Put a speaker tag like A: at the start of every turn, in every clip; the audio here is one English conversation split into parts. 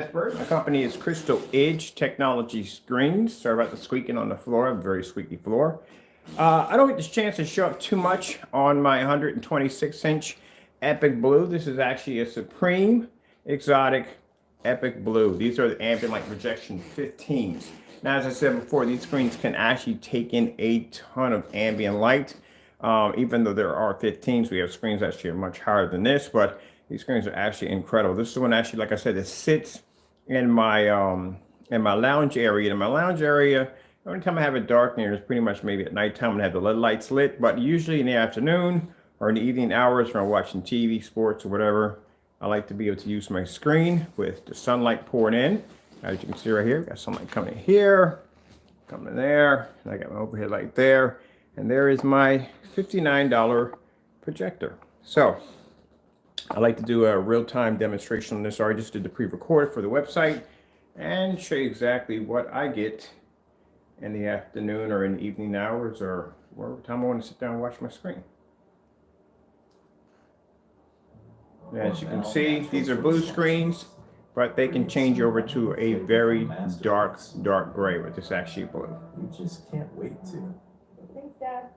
A: My company is Crystal Edge Technology Screens. Sorry about the squeaking on the floor, a very squeaky floor. I don't get this chance to show up too much on my 126-inch Epic Blue. This is actually a Supreme Exotic Epic Blue. These are the ambient light projection 15s. Now, as I said before, these screens can actually take in a ton of ambient light. Even though there are 15s, we have screens that actually are much higher than this, but these screens are actually incredible. This is one actually, like I said, it sits in my lounge area. In my lounge area, the only time I have it dark in here is pretty much maybe at nighttime when I have the LED lights lit, but usually in the afternoon or in the evening hours when I'm watching TV, sports, or whatever, I like to be able to use my screen with the sunlight pouring in. As you can see right here, got sunlight coming in here, coming in there, and I got my overhead light there, and there is my $59 projector. So I like to do a real-time demonstration on this. I just did the pre-record for the website and show you exactly what I get in the afternoon or in the evening hours or whatever time I want to sit down and watch my screen. As you can see, these are blue screens, but they can change over to a very dark gray with this actually blue.
B: You just can't wait to
C: Thanks, Dad.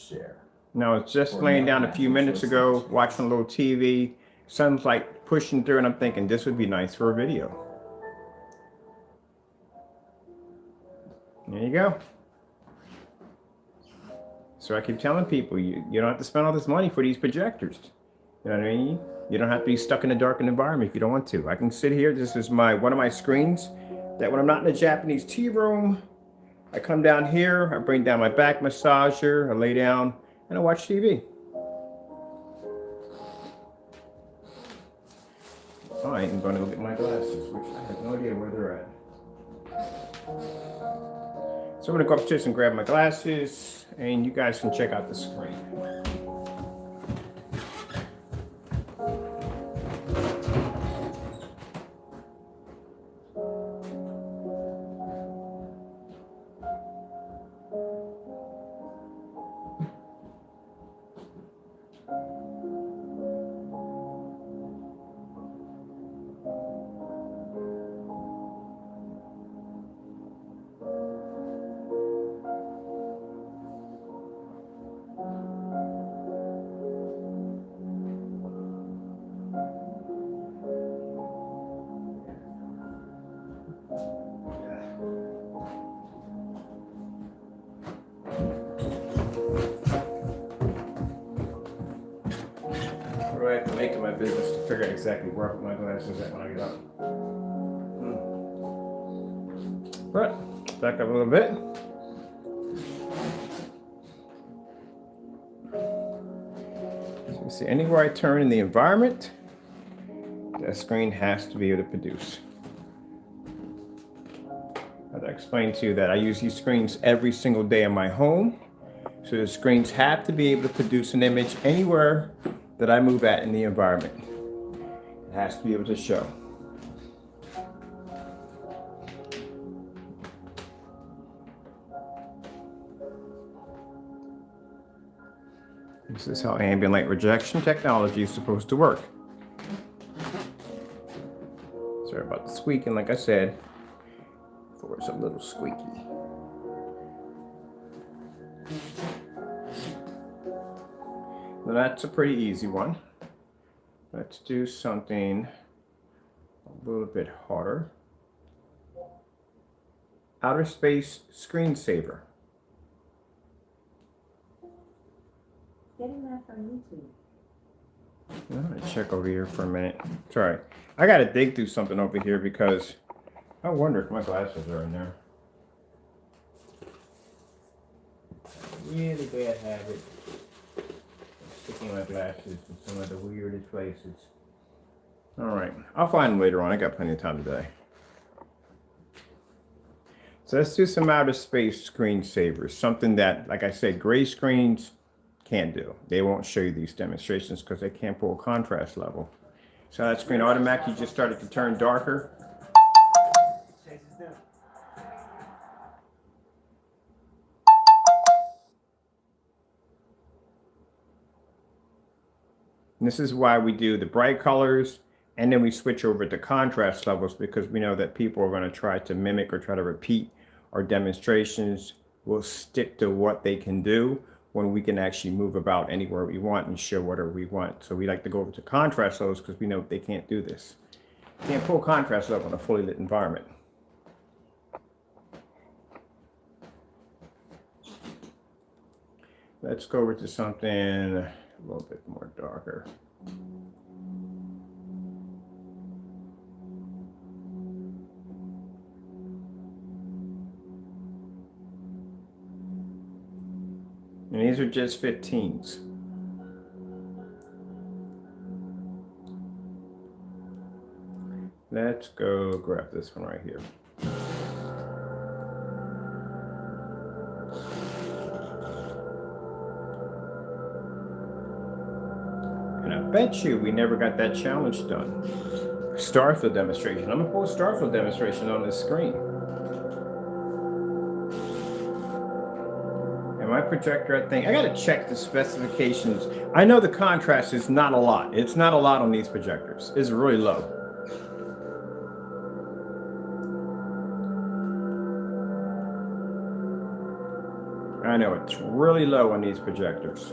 B: share.
A: Now, I was just laying down a few minutes ago, watching a little TV, sun's like pushing through, and I'm thinking this would be nice for a video. There you go. So I keep telling people, you don't have to spend all this money for these projectors. You know what I mean? You don't have to be stuck in a darkened environment if you don't want to. I can sit here. This is one of my screens that when I'm not in a Japanese tea room, I come down here, I bring down my back massager, I lay down, and I watch TV. I am going to go get my glasses, which I have no idea where they're at. So I'm going to go upstairs and grab my glasses, and you guys can check out the screen. I have to make it my business to figure out exactly where I put my glasses at when I get up. But back up a little bit. So you see, anywhere I turn in the environment, that screen has to be able to produce. As I explained to you that I use these screens every single day in my home. So the screens have to be able to produce an image anywhere that I move at in the environment. It has to be able to show. This is how ambient light rejection technology is supposed to work. Sorry about the squeaking, like I said, the floor is a little squeaky. Now that's a pretty easy one. Let's do something a little bit harder. Outer Space Screensaver.
C: Getting that from YouTube.
A: I'm gonna check over here for a minute. Sorry, I gotta dig through something over here because I wonder if my glasses are in there. Really bad habit. Sticking my glasses in some of the weirdest places. All right, I'll find them later on. I got plenty of time today. So let's do some outer space screensavers. Something that, like I said, gray screens can't do. They won't show you these demonstrations because they can't pull a contrast level. So that screen automatically just started to turn darker. And this is why we do the bright colors And then we switch over to contrast levels because we know that people are going to try to mimic or try to repeat our demonstrations. We'll stick to what they can do when we can actually move about anywhere we want and show whatever we want. So we like to go over to contrast levels because we know they can't do this. Can't pull contrast level in a fully lit environment. Let's go over to something a little bit more darker. And these are just 15s. Let's go grab this one right here. And I bet you we never got that challenge done. Starfield demonstration. I'm gonna pull a Starfield demonstration on this screen. And my projector, I think, I gotta check the specifications. I know the contrast is not a lot. It's not a lot on these projectors. It's really low. I know it's really low on these projectors.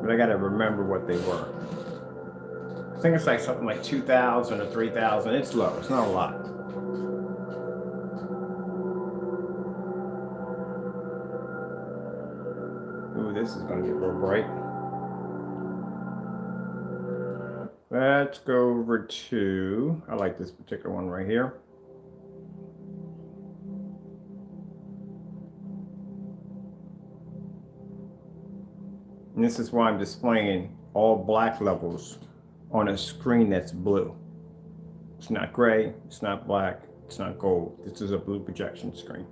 A: But I gotta remember what they were. I think it's like something like 2,000 or 3,000. It's low, it's not a lot. Ooh, this is gonna get real bright. Let's go over to, I like this particular one right here. And this is why I'm displaying all black levels on a screen that's blue. It's not gray, it's not black, it's not gold. This is a blue projection screen.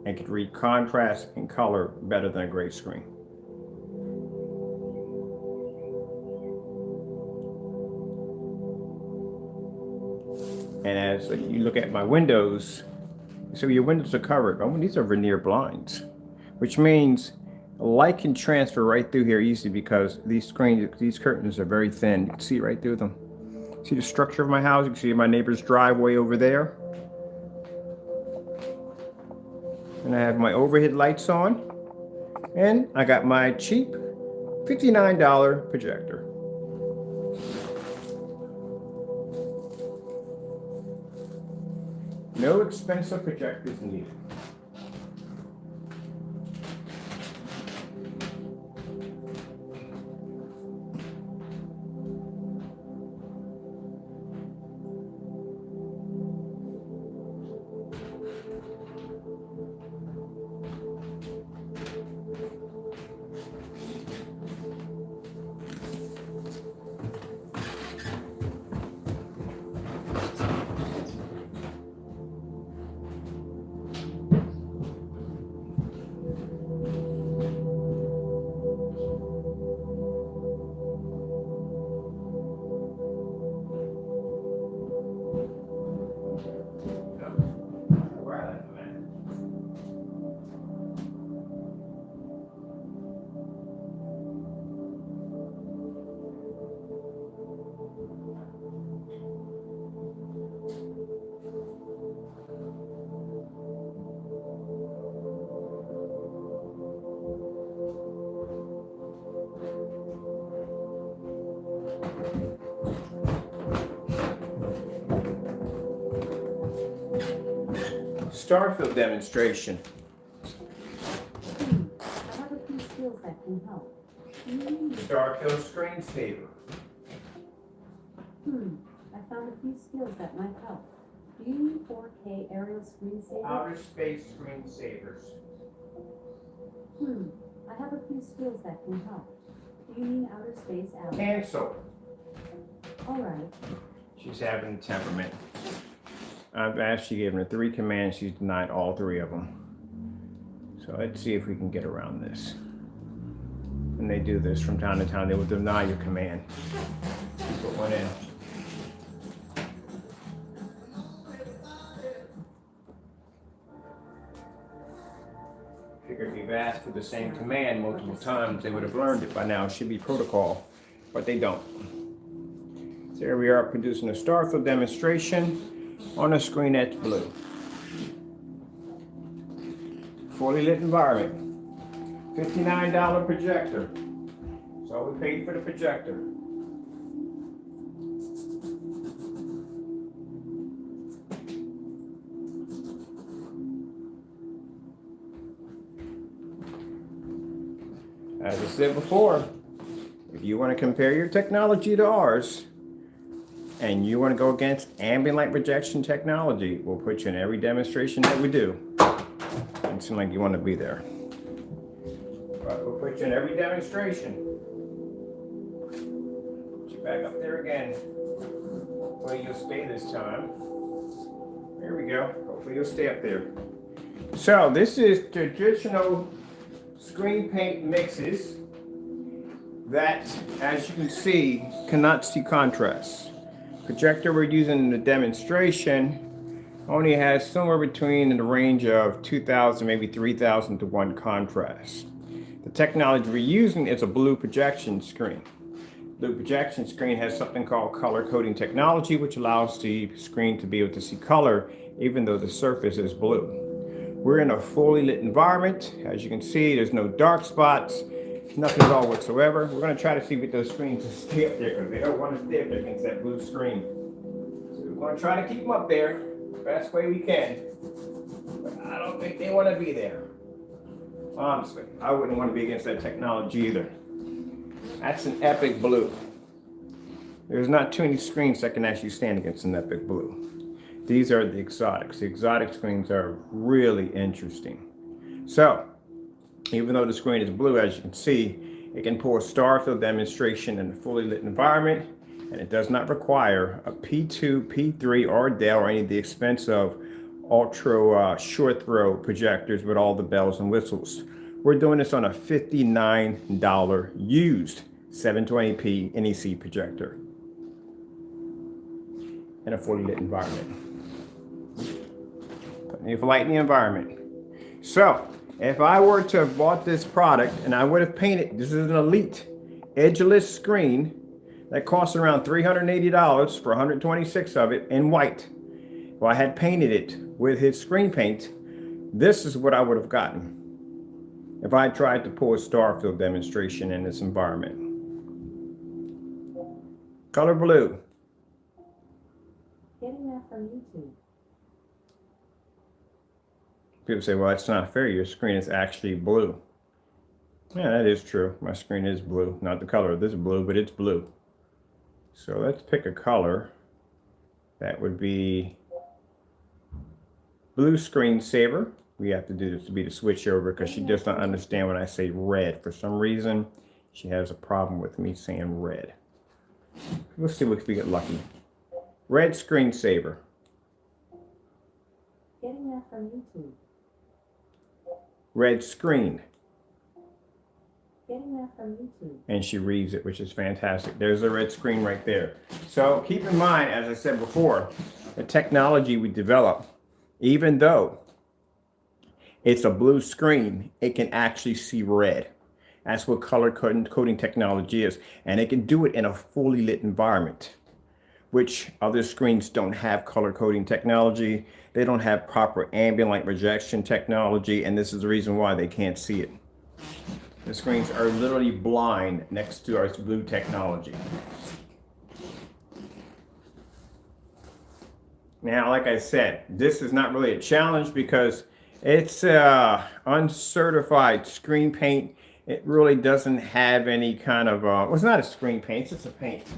A: And can read contrast and color better than a gray screen. And as you look at my windows, so your windows are covered. Oh, these are veneer blinds, which means light can transfer right through here easily because these curtains are very thin. You can see right through them. See the structure of my house? You can see my neighbor's driveway over there. And I have my overhead lights on. And I got my cheap $59 projector. No expensive projectors needed. Starfield demonstration.
C: I have a few skills that can help.
A: Starfield screensaver.
C: I found a few skills that might help. Do you need 4K aerial screensaver?
A: Outer space screensavers.
C: I have a few skills that can help. Do you mean outer space out?
A: Cancel.
C: All right.
A: She's having temperament. I've actually given her 3 commands. She's denied all 3 of them. So let's see if we can get around this. And they do this from time to time. They will deny your command. Put one in. Figured you We've asked for the same command multiple times. They would have learned it by now. It should be protocol, but they don't. So here we are producing a Starfield demonstration on a screen that's blue. Fully lit environment. $59 projector. So we paid for the projector. As I said before, if you want to compare your technology to ours, and you want to go against ambient light rejection technology, we'll put you in every demonstration that we do. Doesn't seem like you want to be there. But we'll put you in every demonstration. Put you back up there again. Hopefully you'll stay this time. There we go. Hopefully you'll stay up there. So this is traditional screen paint mixes that, as you can see, cannot see contrast. Projector we're using in the demonstration only has somewhere between in the range of 2,000, maybe 3,000 to 1 contrast. The technology we're using is a blue projection screen. Blue projection screen has something called color coding technology, which allows the screen to be able to see color even though the surface is blue. We're in a fully lit environment. As you can see, there's no dark spots, nothing at all whatsoever. We're going to try to see if those screens just stay up there because they don't want to stay up there against that blue screen. So we're going to try to keep them up there the best way we can. But I don't think they want to be there. Honestly, I wouldn't want to be against that technology either. That's an epic blue. There's not too many screens that can actually stand against an epic blue. These are the exotics. The exotic screens are really interesting. So, even though the screen is blue, as you can see, it can pull a Starfield demonstration in a fully lit environment, and it does not require a P2, P3, or Dell, or any of the expensive ultra short throw projectors with all the bells and whistles. We're doing this on a $59 used 720p NEC projector in a fully lit environment. Putting it for light in the environment. So, if I were to have bought this product and I would have painted, this is an elite edgeless screen that costs around $380 for 126 of it in white. Well, I had painted it with his screen paint. This is what I would have gotten if I tried to pull a Starfield demonstration in this environment. Color blue.
C: Getting that from YouTube.
A: People say, well, it's not fair. Your screen is actually blue. Yeah, that is true. My screen is blue. Not the color of this blue, but it's blue. So let's pick a color. That would be blue screensaver. We have to do this to be the switch over because she does not understand when I say red. For some reason, she has a problem with me saying red. Let's see if we get lucky. Red screensaver.
C: Getting that from YouTube.
A: Red screen.
C: Getting that from YouTube.
A: And she reads it, which is fantastic. There's a red screen right there. So keep in mind, as I said before, the technology we develop, even though it's a blue screen, it can actually see red. That's what color coding technology is. And it can do it in a fully lit environment, which other screens don't have color coding technology. They don't have proper ambient light rejection technology, and this is the reason why they can't see it. The screens are literally blind next to our blue technology. Now, like I said, this is not really a challenge because it's uncertified screen paint. It really doesn't have any kind of, well, it's not a screen paint, it's just a paint. It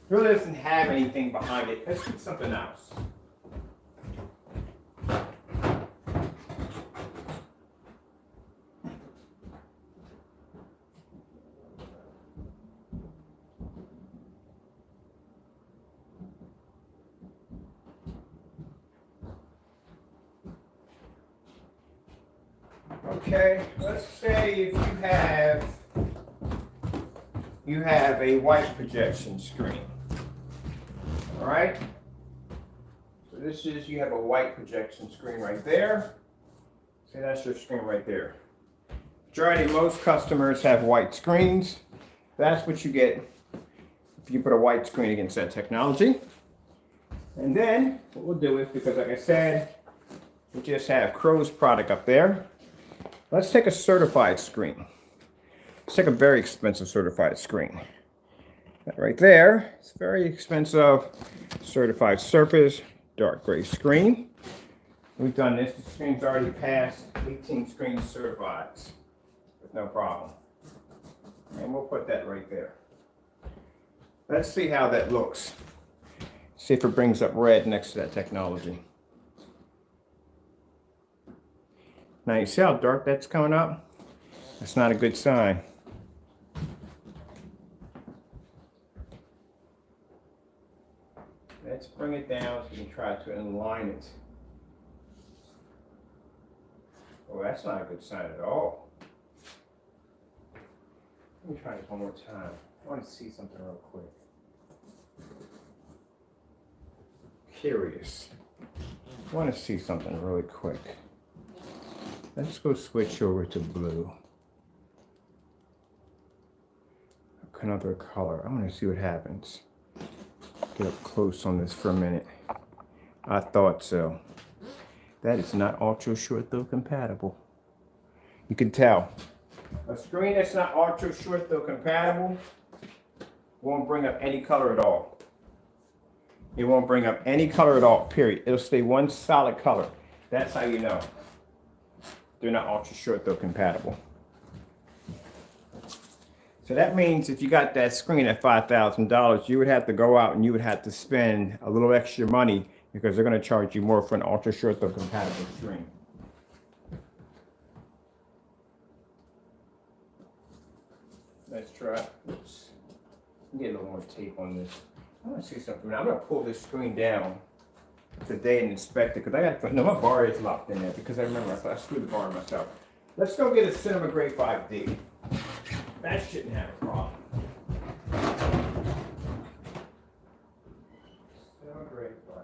A: really doesn't have anything behind it. Let's do something else. Okay, let's say if you have a white projection screen. All right. So this is, you have a white projection screen right there. Say that's your screen right there. Majority, most customers have white screens. That's what you get if you put a white screen against that technology. And then what we'll do is, because like I said, we just have Crow's product up there. Let's take a certified screen. Let's take a very expensive certified screen. That right there, it's very expensive certified Surface dark gray screen. We've done this. The screen's already passed 18 screen certified with no problem. And we'll put that right there. Let's see how that looks. See if it brings up red next to that technology. Now you see how dark that's coming up? That's not a good sign. Let's bring it down so we can try to align it. Oh, that's not a good sign at all. Let me try this one more time. I want to see something real quick. Curious. I want to see something really quick. Let's go switch over to blue. Another color. I want to see what happens. Get up close on this for a minute. I thought so. That is not ultra short though compatible. You can tell. A screen that's not ultra short though compatible won't bring up any color at all. It won't bring up any color at all, period. It'll stay one solid color. That's how you know they're not ultra short though compatible. So that means if you got that screen at $5,000, you would have to go out and you would have to spend a little extra money because they're going to charge you more for an ultra short though compatible screen. Let's try. Oops. Get a little more tape on this. I want to see something. I'm going to pull this screen down today and inspect it because I got no, my bar is locked in there because I remember I screwed the bar myself. Let's go get a Cinema Gray 5D. That shouldn't have a problem. Cinema Gray 5.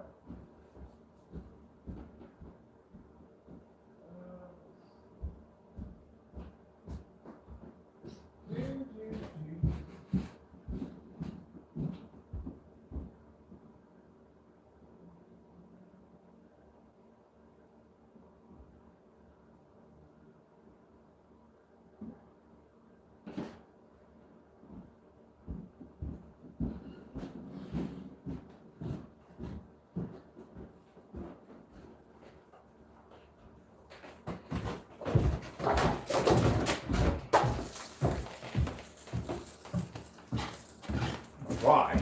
A: Why?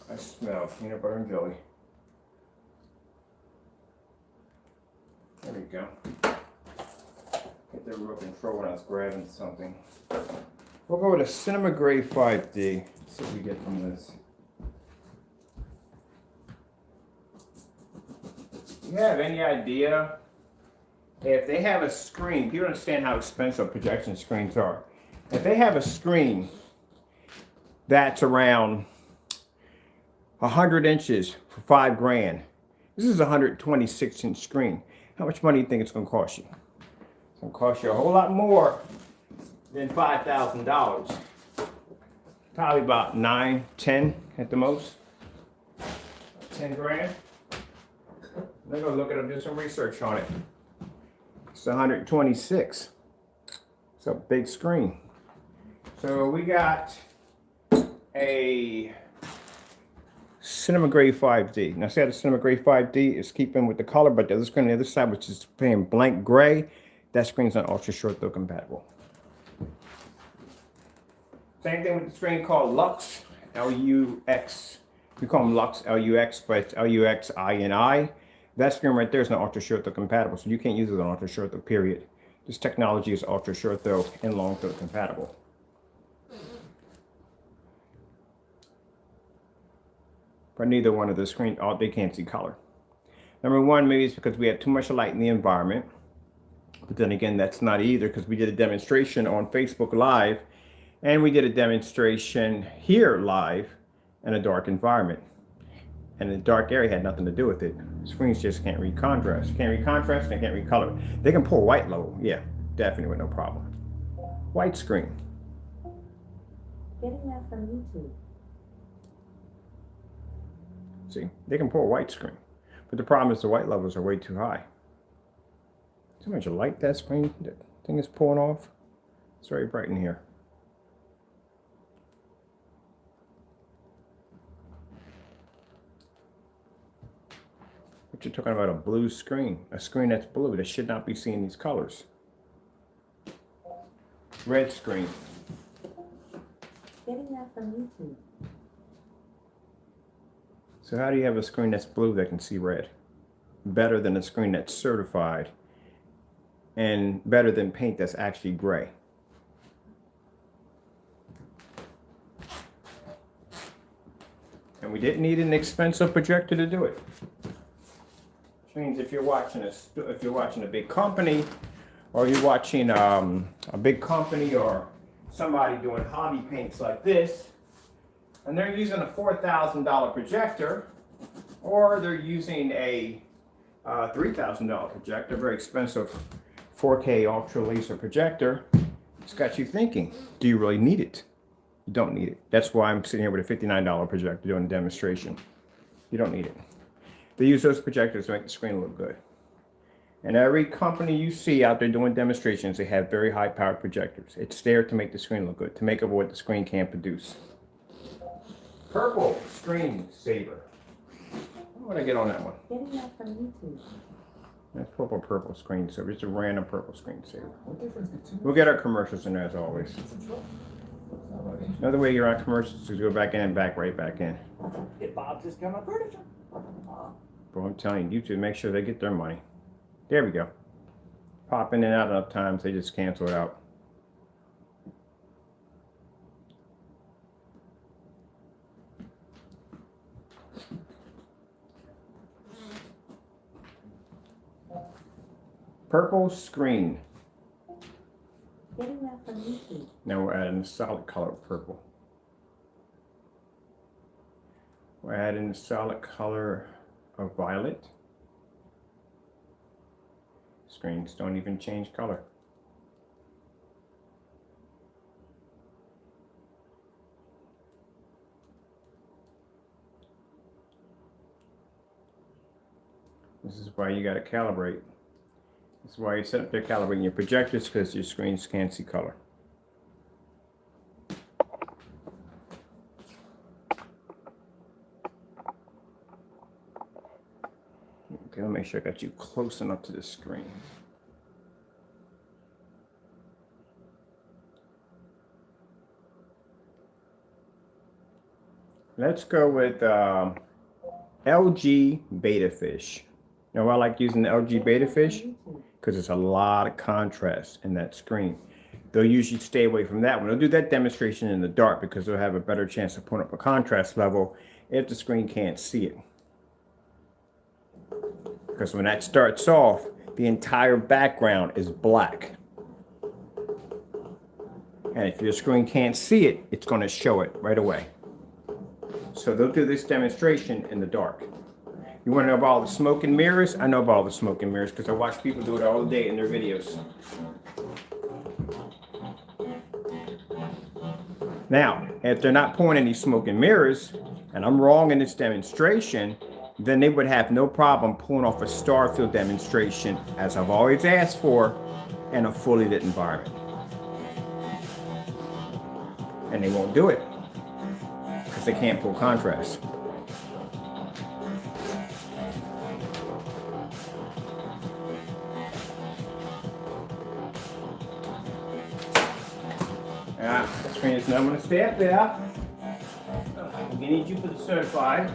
A: I smell peanut butter and jelly. There we go. Get the real control when I was grabbing something. We'll go with a Cinema Gray 5D. Let's see what we get from this. Do you have any idea if they have a screen? People understand how expensive projection screens are. If they have a screen that's around 100 inches for $5,000. This is a 126-inch screen. How much money do you think it's going to cost you? It's going to cost you a whole lot more than $5,000. Probably about 9, 10 at the most. 10 grand. They're going to look at it and do some research on it. It's 126. It's a big screen. So we got a Cinema Gray 5D. Now see how the Cinema Gray 5D is keeping with the color, but the other screen on the other side, which is playing blank gray, that screen's not ultra short though compatible. Same thing with the screen called Lux, L-U-X. We call them Lux, L-U-X, but it's L-U-X-I-N-I. That screen right there is not ultra short though compatible, so you can't use it on ultra short though, period. This technology is ultra short though and long though compatible. But neither one of the screen, oh, they can't see color. Number one, maybe it's because we have too much light in the environment. But then again, that's not either because we did a demonstration on Facebook Live and we did a demonstration here live in a dark environment. And the dark area had nothing to do with it. Screens just can't read contrast. Can't read contrast and can't read color. They can pull white low, yeah. Definitely with no problem. White screen.
C: Getting that from YouTube.
A: See, they can pull a white screen, but the problem is the white levels are way too high. So much light that screen, that thing is pulling off. It's very bright in here. But you're talking about a blue screen, a screen that's blue that should not be seeing these colors. Red screen.
C: Getting that from YouTube.
A: So how do you have a screen that's blue that can see red? Better than a screen that's certified and better than paint that's actually gray. And we didn't need an expensive projector to do it. Which means if you're watching a big company, or you're watching a big company or somebody doing hobby paints like this, and they're using a $4,000 projector, or they're using a $3,000 projector, very expensive 4K ultra laser projector, it's got you thinking, do you really need it? You don't need it. That's why I'm sitting here with a $59 projector doing a demonstration. You don't need it. They use those projectors to make the screen look good. And every company you see out there doing demonstrations, they have very high powered projectors. It's there to make the screen look good, to make up what the screen can't produce. Purple screen saver. What did I get on that one?
C: Getting that from YouTube.
A: That's purple screen saver. It's a random purple screen saver.
B: What difference could two
A: We'll get our commercials in there as always.
B: It's a truck. It's not like it.
A: Another way you're on commercials is go back in and back right back in.
B: Get Bob just got my furniture.
A: But I'm telling you, YouTube, make sure they get their money. There we go. Pop in and out enough times, they just cancel it out. Purple screen.
C: Getting that from YouTube.
A: Now we're adding a solid color of purple. We're adding a solid color of violet. Screens don't even change color. This is why you got to calibrate. This is why you set up there calibrating your projectors, because your screens can't see color. Okay, I'll make sure I got you close enough to the screen. Let's go with LG Betafish. Now, I like using the LG Betafish because there's a lot of contrast in that screen. They'll usually stay away from that one. They'll do that demonstration in the dark because they'll have a better chance of putting up a contrast level if the screen can't see it. Because when that starts off, the entire background is black. And if your screen can't see it, it's going to show it right away. So they'll do this demonstration in the dark. You want to know about all the smoke and mirrors? I know about all the smoke and mirrors because I watch people do it all day in their videos. Now, if they're not pulling any smoke and mirrors, and I'm wrong in this demonstration, then they would have no problem pulling off a star field demonstration, as I've always asked for, in a fully lit environment. And they won't do it because they can't pull contrast. The screen is not going to stay up there. We need you for the certified.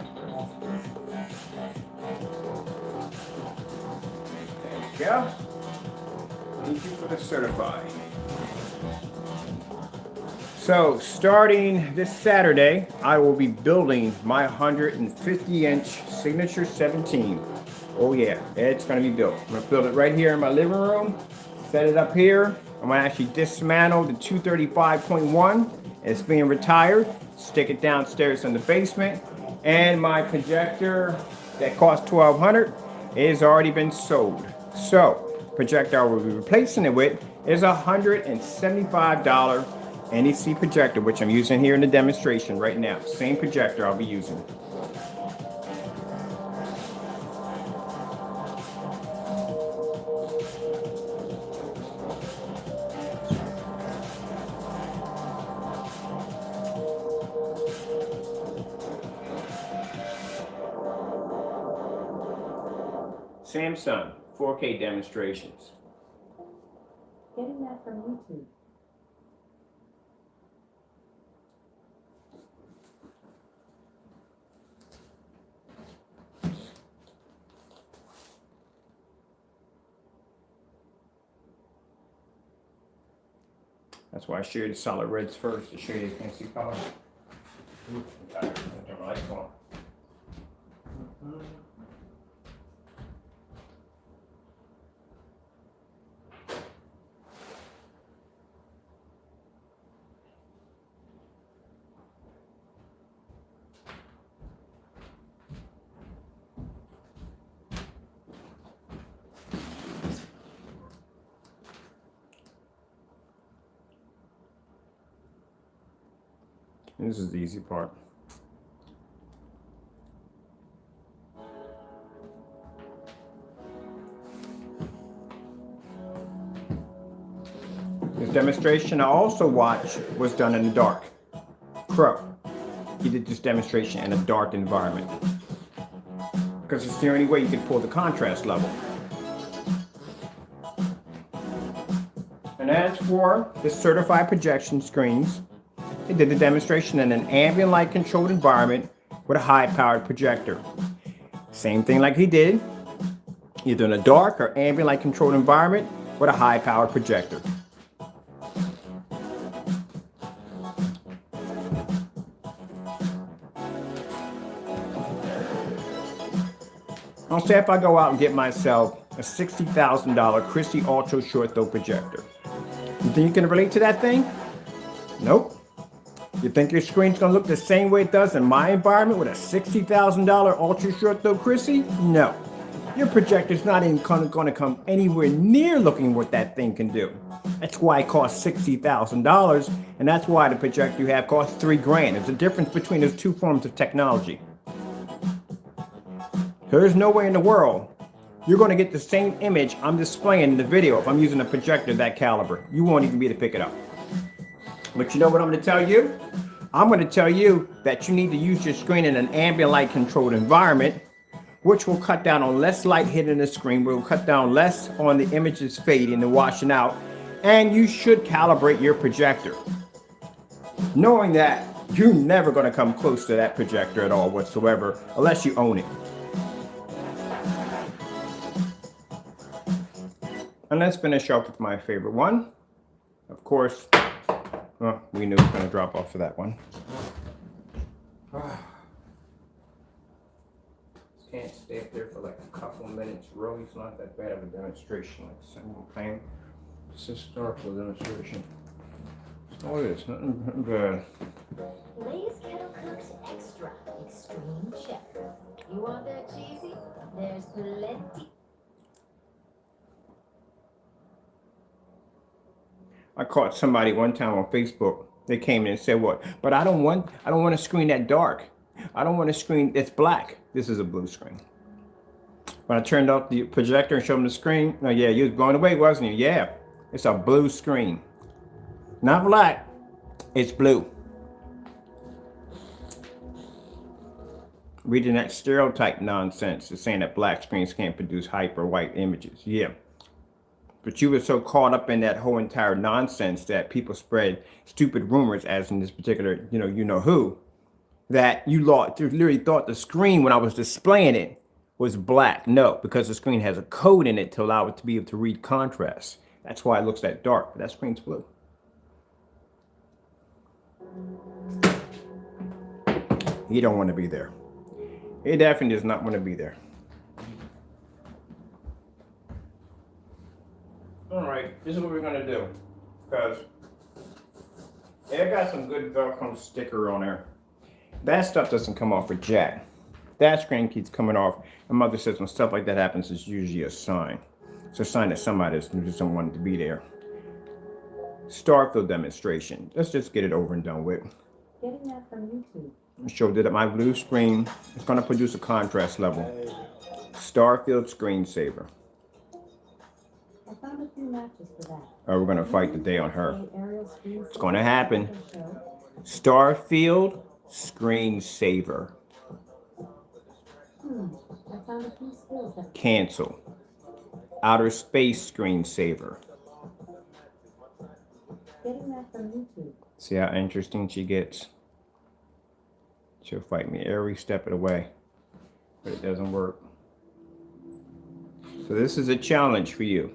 A: There you go. Need you for the certified. So, starting this Saturday, I will be building my 150-inch Signature 17. Oh yeah, it's going to be built. I'm going to build it right here in my living room. Set it up here. I'm going to actually dismantle the 235.1. It's being retired. Stick it downstairs in the basement. And my projector that cost $1,200 has already been sold. So, projector I will be replacing it with is a $175 NEC projector, which I'm using here in the demonstration right now. Same projector I'll be using. Samsung 4K demonstrations.
C: Getting that from YouTube.
A: That's why I shared the solid reds first to show you the fancy color. Ooh, got it. Turn my lights on. This is the easy part. This demonstration I also watched was done in the dark. Crow, he did this demonstration in a dark environment because it's the only way you can pull the contrast level. And as for the certified projection screens, he did the demonstration in an ambient light controlled environment with a high powered projector. Same thing like he did, either in a dark or ambient light controlled environment with a high powered projector. I'll say if I go out and get myself a $60,000 Christie Ultra short throw projector. You think you can relate to that thing? Nope. You think your screen's gonna look the same way it does in my environment with a $60,000 ultra short throw Christie? No. Your projector's not even gonna come anywhere near looking what that thing can do. That's why it costs $60,000, and that's why the projector you have costs $3 grand. There's a difference between those two forms of technology. There's no way in the world you're gonna get the same image I'm displaying in the video if I'm using a projector that caliber. You won't even be able to pick it up. But you know what I'm going to tell you? I'm going to tell you that you need to use your screen in an ambient light controlled environment, which will cut down on less light hitting the screen, will cut down less on the images fading and washing out, and you should calibrate your projector, knowing that you're never going to come close to that projector at all whatsoever unless you own it. And let's finish up with my favorite one. Of course, well, we knew it was going to drop off for that one. Can't stay up there for like a couple of minutes. Really, it's not that bad of a demonstration. Like a single plane. It's a historical demonstration. Oh, it is. Nothing bad.
D: Lay's Kettle Cooks Extra Extreme Cheddar. You want that cheesy? There's plenty.
A: I caught somebody one time on Facebook. They came in and said, "What? But I don't want a screen that dark. I don't want a screen that's black." This is a blue screen. When I turned off the projector and showed them the screen, oh yeah, you was blown away, wasn't you? Yeah, it's a blue screen, not black. It's blue. Reading that stereotype nonsense is saying that black screens can't produce hyper white images. Yeah. But you were so caught up in that whole entire nonsense that people spread stupid rumors, as in this particular, you know who, that you literally thought the screen when I was displaying it was black. No, because the screen has a code in it to allow it to be able to read contrast. That's why it looks that dark, but that screen's blue. You don't want to be there. It definitely does not want to be there. All right, this is what we're gonna do, because I got some good Velcro sticker on there. That stuff doesn't come off with jack. That screen keeps coming off. My mother says when stuff like that happens, it's usually a sign. It's a sign that somebody just don't want it to be there. Starfield demonstration. Let's just get it over and done with.
C: Getting that from YouTube.
A: Show that my blue screen is going to produce a contrast level. Starfield screensaver.
C: I found a few matches for that.
A: We're going to fight today on her.
C: Aerial
A: It's going to happen. Starfield screensaver.
C: I found a few skills that
A: Cancel. Outer space screensaver.
C: getting that from YouTube.
A: See how interesting she gets? She'll fight me every step of the way, but it doesn't work. So this is a challenge for you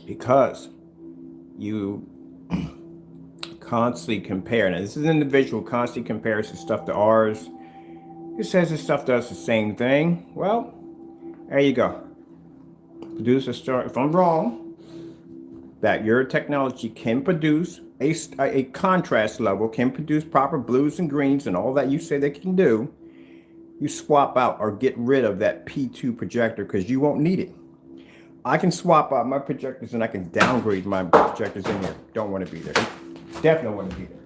A: because you constantly compare. Now this is an individual constantly compares his stuff to ours. He says his stuff does the same thing. Well, there you go. Produce a story. If I'm wrong, that your technology can produce a contrast level, can produce proper blues and greens and all that you say they can do, you swap out or get rid of that P2 projector because you won't need it. I can swap out my projectors and I can downgrade my projectors in here. Don't want to be there. Definitely want to be there.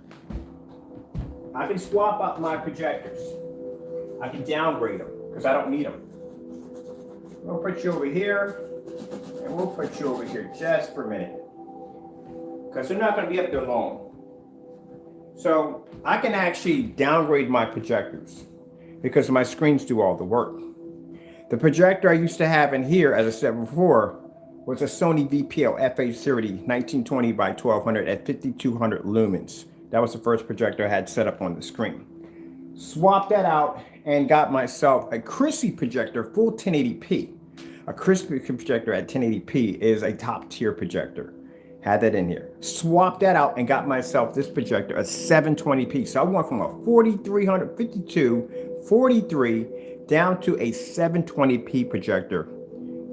A: I can swap out my projectors. I can downgrade them because I don't need them. We'll put you over here and we'll put you over here just for a minute because they're not going to be up there long. So I can actually downgrade my projectors because my screens do all the work. The projector I used to have in here, as I said before, was a Sony VPL FH30 1920 by 1200 at 5200 lumens. That was the first projector I had set up on the screen. Swapped that out and got myself a Chrissy projector, full 1080p. A Chrissy projector at 1080p is a top tier projector. Had that in here. Swapped that out and got myself this projector, a 720p. So I went from a 4352, 43 down to a 720p projector,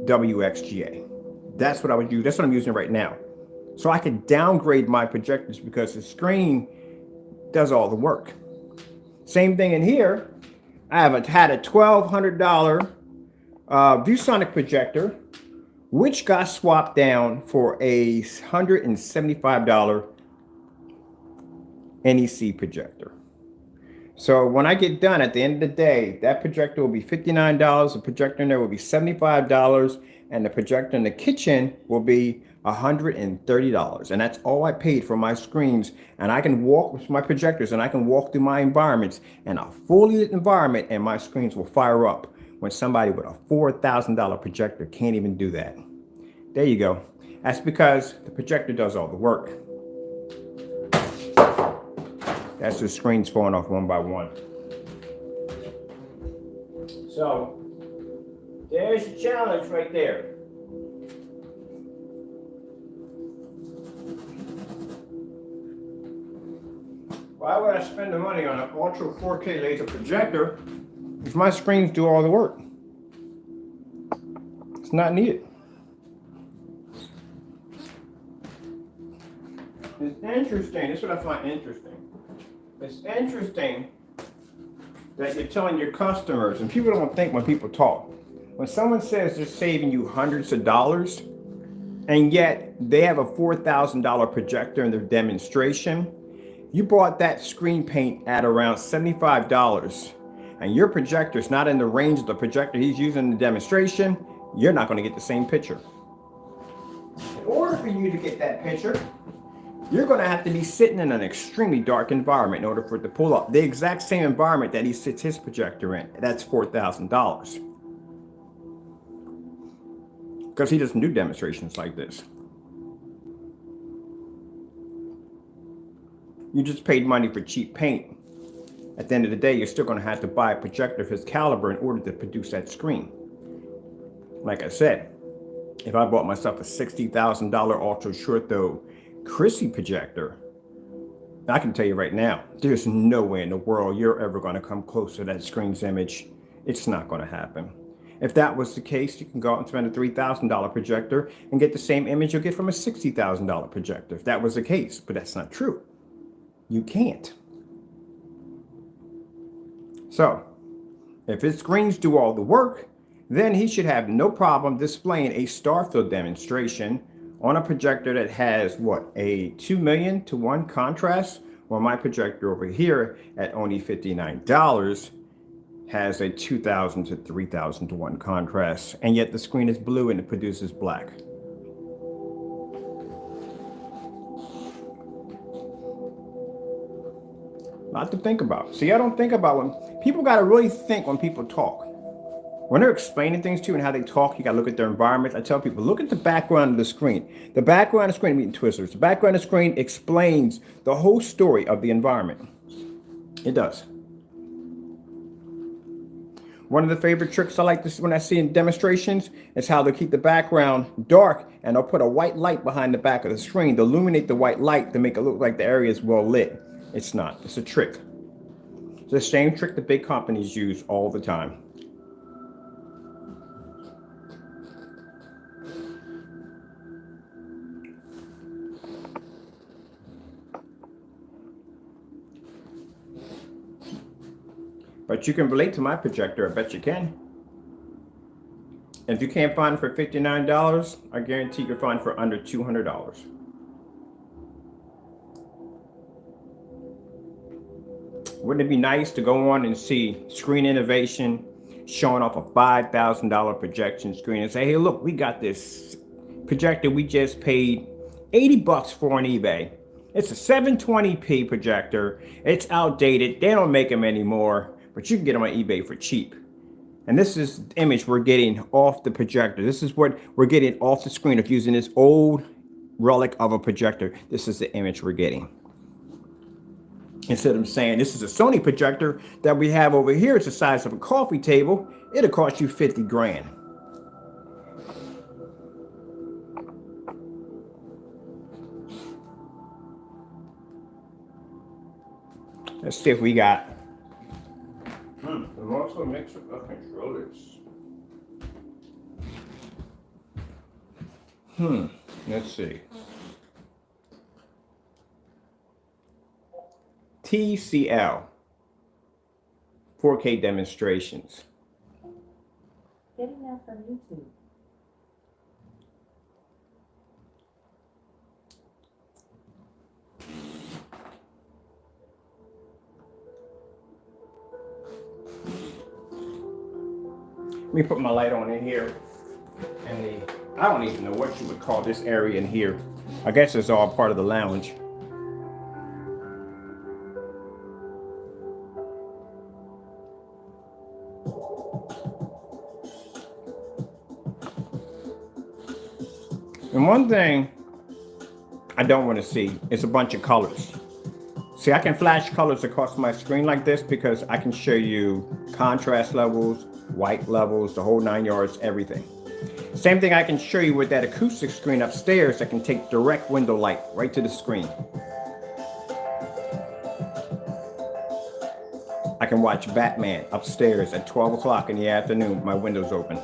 A: WXGA. That's what I would use. That's what I'm using right now. So I can downgrade my projectors because the screen does all the work. Same thing in here. I have had a $1,200 ViewSonic projector, which got swapped down for a $175 NEC projector. So when I get done at the end of the day, that projector will be $59, the projector in there will be $75, and the projector in the kitchen will be $130. And that's all I paid for my screens. And I can walk with my projectors and I can walk through my environments in a fully lit environment and my screens will fire up when somebody with a $4,000 projector can't even do that. There you go. That's because the projector does all the work. That's the screens falling off one by one. So there's your challenge right there. Why would I spend the money on an Ultra 4K laser projector if my screens do all the work? It's not needed. It's interesting. This is what I find interesting. It's interesting that you're telling your customers, and people don't think when people talk, when someone says they're saving you hundreds of dollars, and yet they have a $4,000 projector in their demonstration, you bought that screen paint at around $75, and your projector is not in the range of the projector he's using in the demonstration, you're not going to get the same picture. In order for you to get that picture, you're going to have to be sitting in an extremely dark environment in order for it to pull up the exact same environment that he sits his projector in. That's $4,000. Because he doesn't do demonstrations like this. You just paid money for cheap paint. At the end of the day, you're still going to have to buy a projector of his caliber in order to produce that screen. Like I said, if I bought myself a $60,000 ultra short throw Chrissy projector, I can tell you right now, there's no way in the world you're ever going to come close to that screen's image. It's not going to happen. If that was the case, you can go out and spend a $3,000 projector and get the same image you'll get from a $60,000 projector. If that was the case, but that's not true. You can't. So, if his screens do all the work, then he should have no problem displaying a Starfield demonstration on a projector that has what, a 2,000,000 to 1 contrast, while my projector over here at only $59 has a 2,000 to 3,000 to 1 contrast, and yet the screen is blue and it produces black. A lot to think about. See, I don't think about when people got to really think when people talk. When they're explaining things to you and how they talk, you got to look at their environment. I tell people, look at the background of the screen. The background of the screen, I'm eating Twizzlers. The background of the screen explains the whole story of the environment. It does. One of the favorite tricks I like to see when I see in demonstrations is how they keep the background dark and they'll put a white light behind the back of the screen to illuminate the white light to make it look like the area is well lit. It's not. It's a trick. It's the same trick that big companies use all the time. But you can relate to my projector. I bet you can. And if you can't find it for $59, I guarantee you can find it for under $200. Wouldn't it be nice to go on and see Screen Innovation showing off a $5,000 projection screen and say, hey, look, we got this projector we just paid $80 for on eBay. It's a 720p projector. It's outdated. They don't make them anymore, but you can get them on eBay for cheap. And this is the image we're getting off the projector. This is what we're getting off the screen of using this old relic of a projector. This is the image we're getting. Instead of saying this is a Sony projector that we have over here, it's the size of a coffee table, it'll cost you 50 grand. Let's see if we got the also mixer of controllers. Let's see. TCL 4K demonstrations.
C: Getting that from YouTube.
A: Let me put my light on in here. And I don't even know what you would call this area in here. I guess it's all part of the lounge. And one thing I don't want to see is a bunch of colors. See, I can flash colors across my screen like this because I can show you contrast levels, white levels, the whole 9 yards, everything. Same thing I can show you with that acoustic screen upstairs that can take direct window light right to the screen. I can watch Batman upstairs at 12 o'clock in the afternoon with my windows open.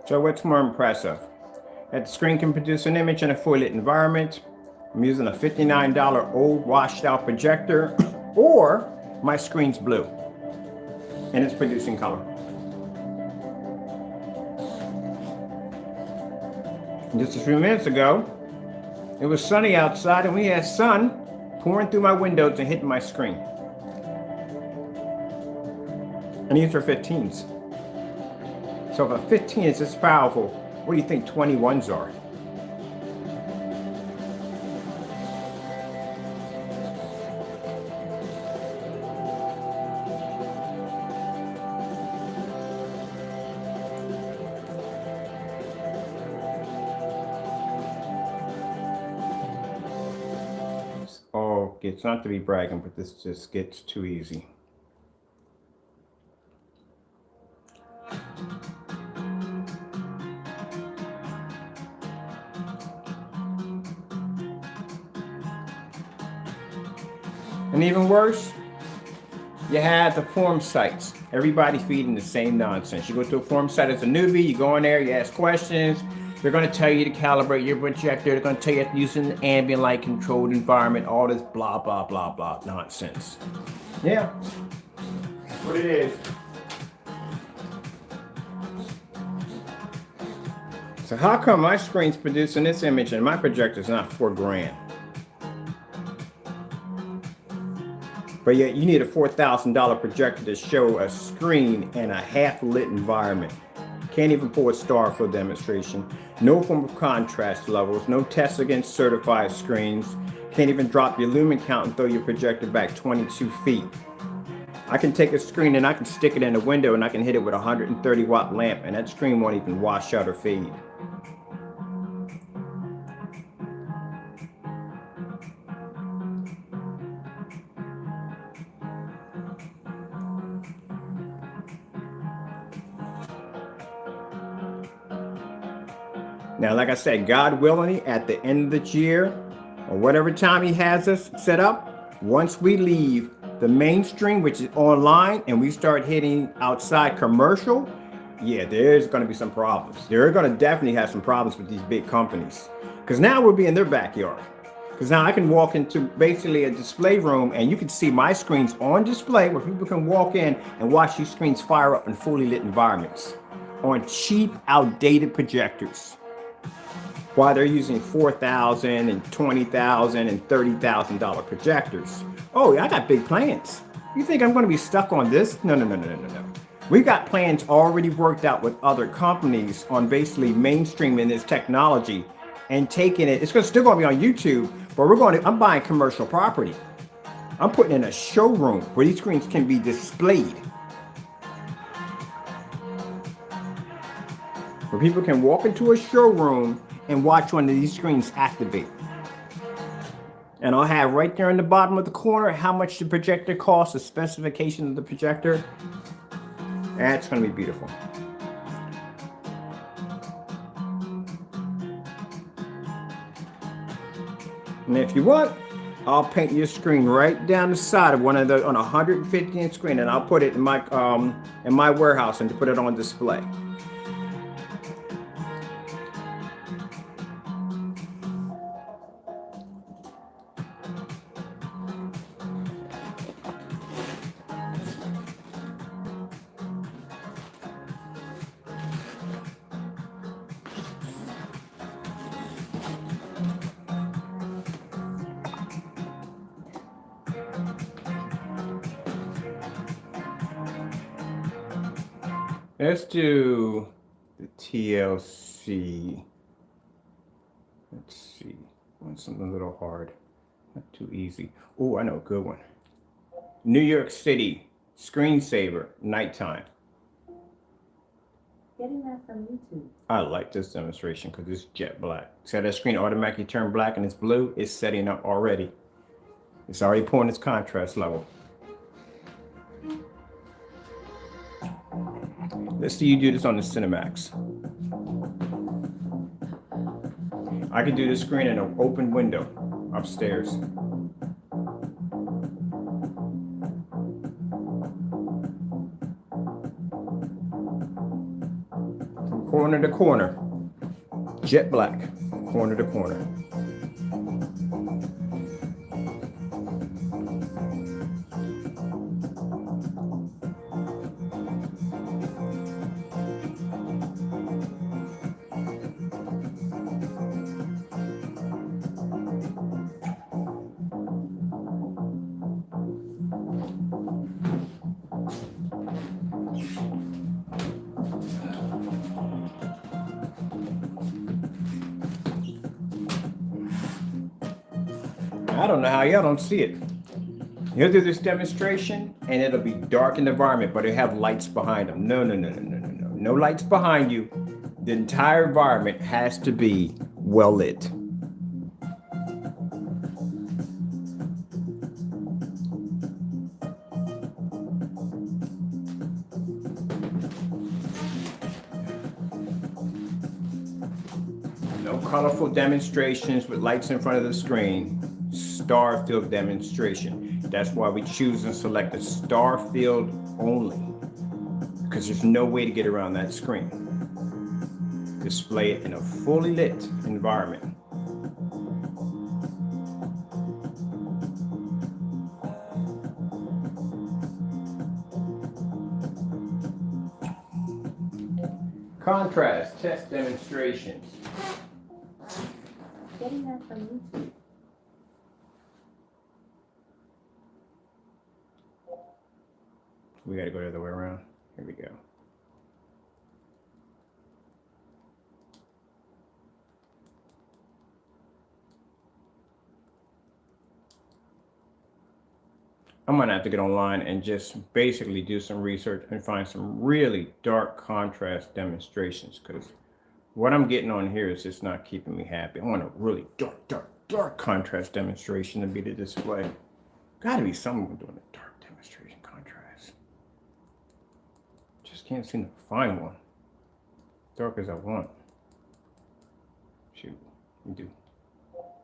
A: So what's more impressive? That the screen can produce an image in a fully lit environment. I'm using a $59 old washed out projector, or my screen's blue and it's producing color. Just a few minutes ago, it was sunny outside and we had sun pouring through my windows and hitting my screen. And these are 15s. So if a 15 is this powerful, what do you think 21s are? Oh, it's not to be bragging, but this just gets too easy. And even worse, you have the form sites. Everybody feeding the same nonsense. You go to a forum site as a newbie, you go in there, you ask questions. They're going to tell you to calibrate your projector. They're going to tell you to use an ambient light controlled environment. All this blah, blah, blah, blah nonsense. Yeah, that's what it is. So how come my screen's producing this image and my projector's not $4,000? But yet you need a $4,000 projector to show a screen in a half-lit environment. Can't even pull a Starfield demonstration. No form of contrast levels. No tests against certified screens. Can't even drop your lumen count and throw your projector back 22 feet. I can take a screen and I can stick it in a window and I can hit it with a 130 watt lamp and that screen won't even wash out or fade. Now, like I said, God willing, at the end of the year, or whatever time he has us set up, once we leave the mainstream, which is online, and we start hitting outside commercial, yeah, there's going to be some problems. They're going to definitely have some problems with these big companies. Because now we'll be in their backyard. Because now I can walk into basically a display room and you can see my screens on display where people can walk in and watch these screens fire up in fully lit environments on cheap, outdated projectors. While they're using $4,000 and $20,000 and $30,000 projectors. Oh, I got big plans. You think I'm going to be stuck on this? No. We've got plans already worked out with other companies on basically mainstreaming this technology and taking it. It's still going to be on YouTube, but I'm buying commercial property. I'm putting in a showroom where these screens can be displayed. Where people can walk into a showroom and watch one of these screens activate. And I'll have right there in the bottom of the corner how much the projector costs, the specification of the projector. That's going to be beautiful. And if you want, I'll paint your screen right down the side of one of the on a 150-inch screen, and I'll put it in my warehouse and to put it on display. Let's do the TLC. Let's see. I want something a little hard. Not too easy. Oh, I know a good one. New York City screensaver, nighttime.
C: Getting that from YouTube.
A: I like this demonstration because it's jet black. See how that screen automatically turned black and it's blue? It's setting up already. It's already pulling its contrast level. Let's see you do this on the Cinemax. I can do this screen in an open window upstairs. From corner to corner. Jet black. Corner to corner. I don't know how y'all don't see it. You'll do this demonstration and it'll be dark in the environment, but it'll have lights behind them. No. No lights behind you. The entire environment has to be well lit. No colorful demonstrations with lights in front of the screen. Starfield demonstration. That's why we choose and select the Starfield only. because there's no way to get around that screen. Display it in a fully lit environment. Contrast test demonstrations.
C: Getting that from YouTube.
A: We got to go the other way around. Here we go. I'm gonna have to get online and just basically do some research and find some really dark contrast demonstrations, because what I'm getting on here is just not keeping me happy. I want a really dark contrast demonstration to be the display. Gotta be someone doing a dark demonstration contrast. Just can't seem to find one. Dark as I want. Shoot, we do.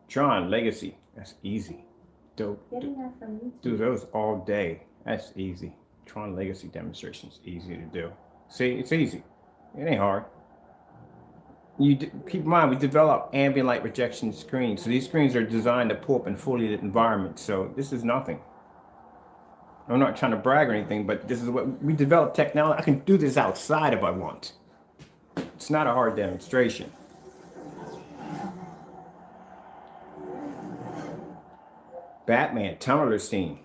A: Tron Legacy, that's easy. Dope.
C: Getting that from YouTube.
A: Do those all day. That's easy. Tron Legacy demonstrations easy to do. See, it's easy. It ain't hard. Keep in mind, we develop ambient light rejection screens. So these screens are designed to pull up in fully lit environments. So this is nothing. I'm not trying to brag or anything, but this is what we develop technology. I can do this outside if I want. It's not a hard demonstration. Batman Tumblr scene.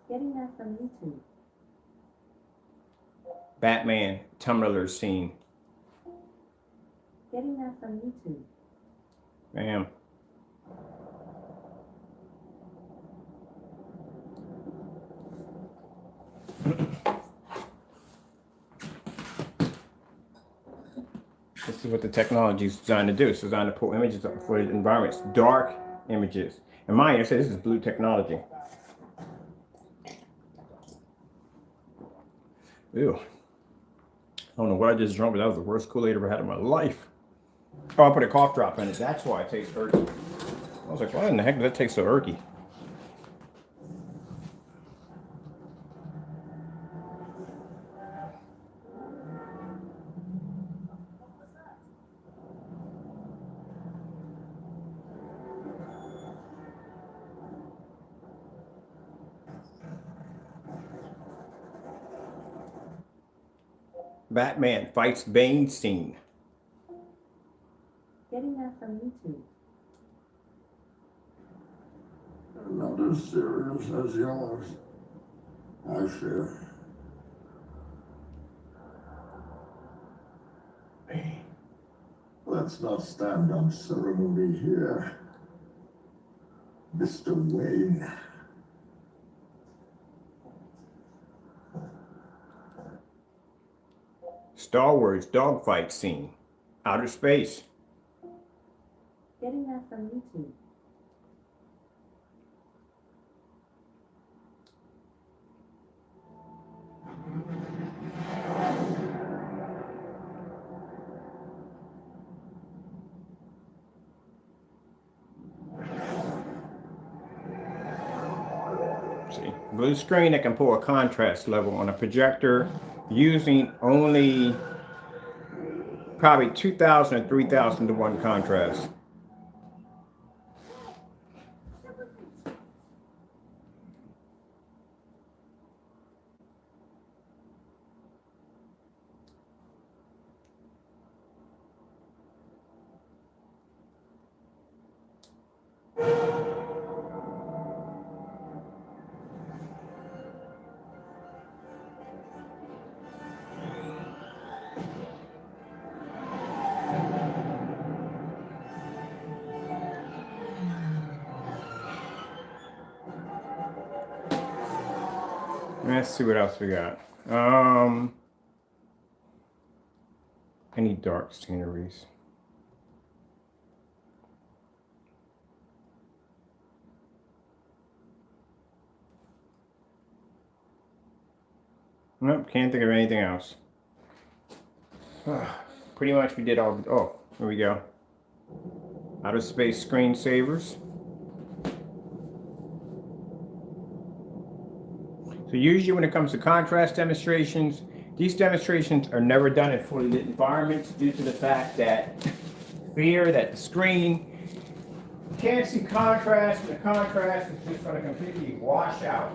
C: Getting that from YouTube.
A: Batman Tumblr scene.
C: Getting that from YouTube.
A: Bam. This is what the technology is designed to do. It's designed to pull images up for environments, dark images. And mind you, I say this is blue technology. Ew. I don't know what I just drank, but that was the worst Kool-Aid I ever had in my life. Oh, I put a cough drop in it. That's why it tastes irky. I was like, why in the heck does that taste so irky? Batman fights Bane scene.
C: Getting that from YouTube.
E: Not as serious as yours, I fear. Hey, let's not stand on ceremony here. Mr. Wayne.
A: Star Wars dogfight scene. Outer space.
C: Getting that from YouTube.
A: See, blue screen that can pull a contrast level on a projector using only probably 2,000 or 3,000 to 1 contrast. Let's see what else we got. Any dark sceneries? Nope, can't think of anything else. Pretty much we did all. Oh, here we go. Outer space screensavers. So usually when it comes to contrast demonstrations, these demonstrations are never done in fully lit environments due to the fact that fear that the screen can't see contrast, and the contrast is just going to completely wash out.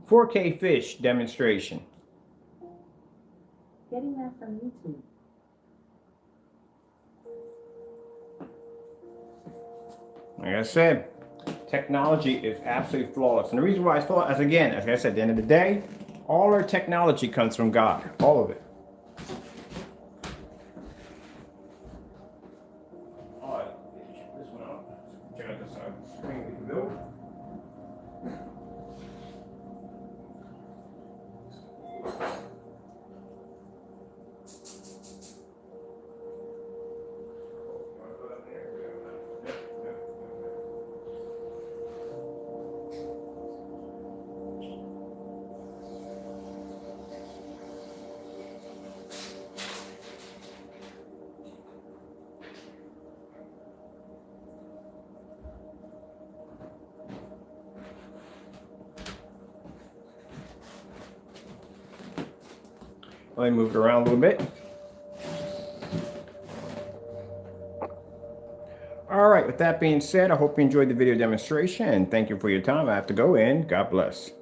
A: "4K fish demonstration."
C: Getting that from YouTube.
A: Like I said, technology is absolutely flawless. And the reason why it's flawless, again, as I said, at the end of the day, all our technology comes from God. All of it. All right, check this one out. Check out this side of the screen we can build. Let me move it around a little bit. All right, with that being said, I hope you enjoyed the video demonstration and thank you for your time. I have to go in. God bless.